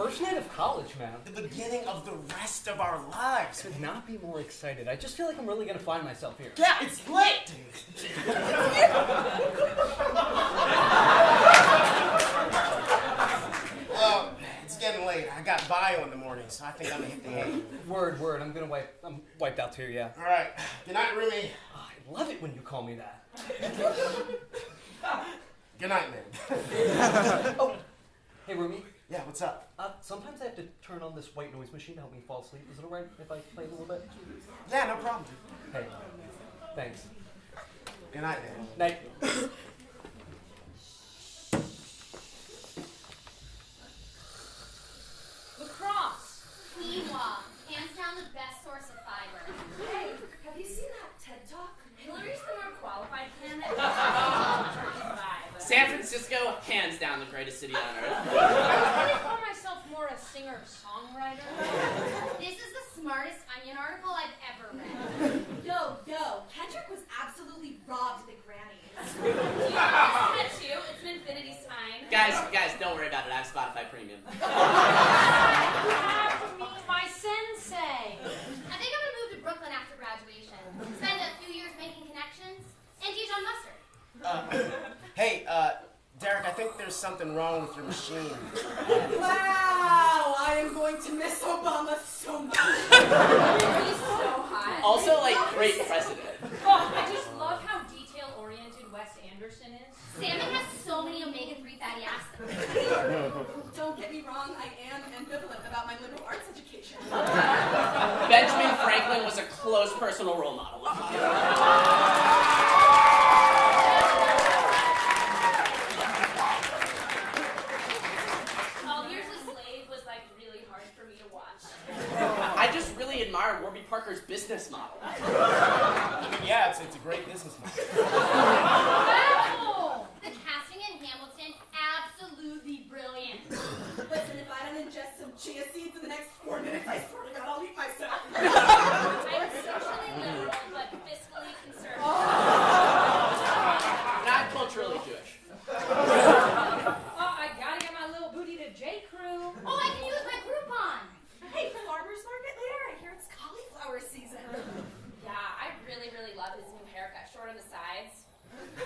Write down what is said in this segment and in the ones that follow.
First night of college, man. The beginning of the rest of our lives. Could not be more excited. I just feel like I'm really gonna find myself here. Yeah, it's late! Well, it's getting late. I got bio in the morning, so I think I'm gonna hit the hay. Word. I'm wiped out too, yeah. All right. Good night, roomie. Oh, I love it when you call me that. Good night, man. Oh, hey, roomie. Yeah, what's up? Sometimes I have to turn on this white noise machine to help me fall asleep. Is it alright if I play a little bit? Yeah, no problem, dude. Hey, thanks. Good night, man. Night. Lacrosse. Quinoa. Hands down the best source of fiber. Hey, have you seen that TED Talk? Hillary's the more qualified candidate. San Francisco, hands down the greatest city on earth. I really call myself more a singer-songwriter. This is the smartest Onion article I've ever read. Yo, Kendrick was absolutely robbed at the Grammys. Do you know that too? It's an infinity sign. Guys, don't worry about it. I have Spotify Premium. My sensei. I think I'm gonna move to Brooklyn after graduation. Spend a few years making connections and teach on mustard. Hey, Derek, I think there's something wrong with your machine. Wow, I am going to miss Obama so much. He's so hot. Also, like, great precedent. Oh, I just love how detail-oriented Wes Anderson is. Salmon has so many omega-3 fatty acids. Don't get me wrong, I am ambivalent about my liberal arts education. Benjamin Franklin was a close personal role model of mine. I just really admire Warby Parker's business model. Yeah, it's a great business model. Wow! The casting in Hamilton, absolutely brilliant. Listen, if I don't ingest some chia seeds in the next 4 minutes, I swear to God, I'll eat myself. I'm socially liberal, but fiscally conservative. Not culturally Jewish. Oh, I gotta get my little booty to J. Crew. Oh, I can use my Groupon. Hey, farmer's market later? I hear it's cauliflower season. Yeah, I really love his new haircut, short on the sides.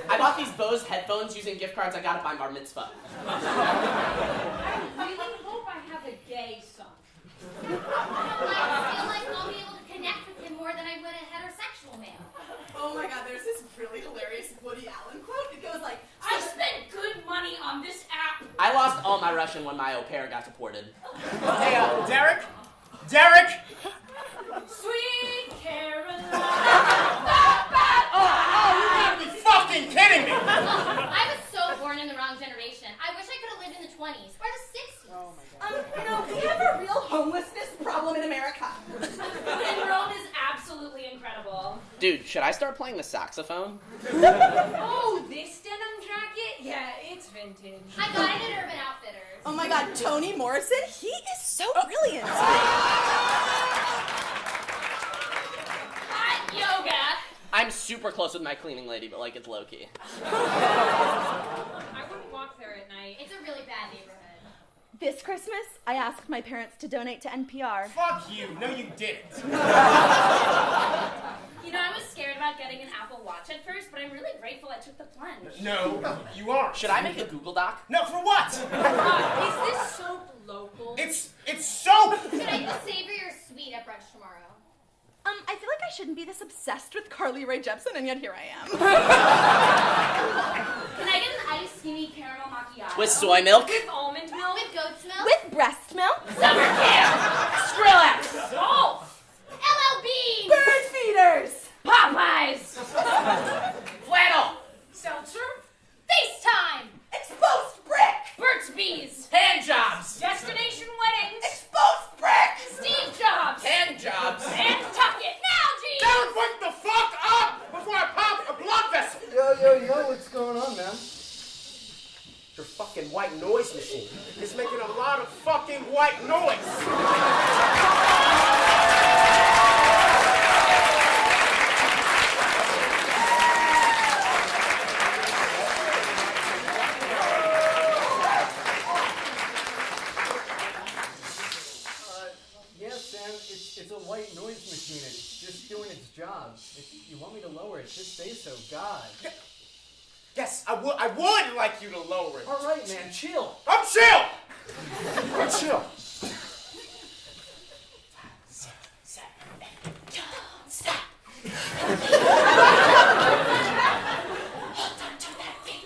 I bought these Bose headphones using gift cards I got at my bar mitzvah. I really hope I have a gay son. I feel like I'll be able to connect with him more than I would a heterosexual male. Oh my God, there's this really hilarious Woody Allen quote. It goes like, I spent good money on this app. I lost all my Russian when my au pair got deported. Hey, Derek? Derek! Sweet Caroline. Oh, you gotta be fucking kidding me! I was so born in the wrong generation. I wish I could have lived in the 20s or the 60s. oh my God. We have a real homelessness problem in America. And Rome is absolutely incredible. Dude, should I start playing the saxophone? Oh, this denim jacket? Yeah, it's vintage. I got it at Urban Outfitters. Oh my God, Toni Morrison, he is so brilliant. Hot yoga. I'm super close with my cleaning lady, but like it's low-key. I wouldn't walk there at night. It's a really bad neighborhood. This Christmas, I asked my parents to donate to NPR. Fuck you. No, you didn't. You know, I was scared about getting an Apple Watch at first, but I'm really grateful I took the plunge. No, you aren't. Should I make a Google Doc? No, for what? Is this soap local? It's soap! Should I just savor your sweet at brunch tomorrow? I feel like I shouldn't be this obsessed with Carly Rae Jepsen, and yet here I am. Can I get an iced steamy caramel macchiato? With soy milk? With almond milk? With goat's milk? With breast milk. Summer camp! Skrillex! Golf! LL Bean! Bird feeders. Popeyes! Flannel! Seltzer? FaceTime! Exposed brick. Burt's Bees! Hand jobs! Destination weddings! Exposed brick. Steve Jobs! Hand jobs! And tuck it now, G! Derek, wake the fuck up before I pop a blood vessel! Yo, what's going on, man? Your fucking white noise machine is making a lot of fucking white noise! it. Just say so, God. Yes, I would like you to lower it. All right, man, chill. I'm chill! I'm chill. Stop. Hold on to that thing.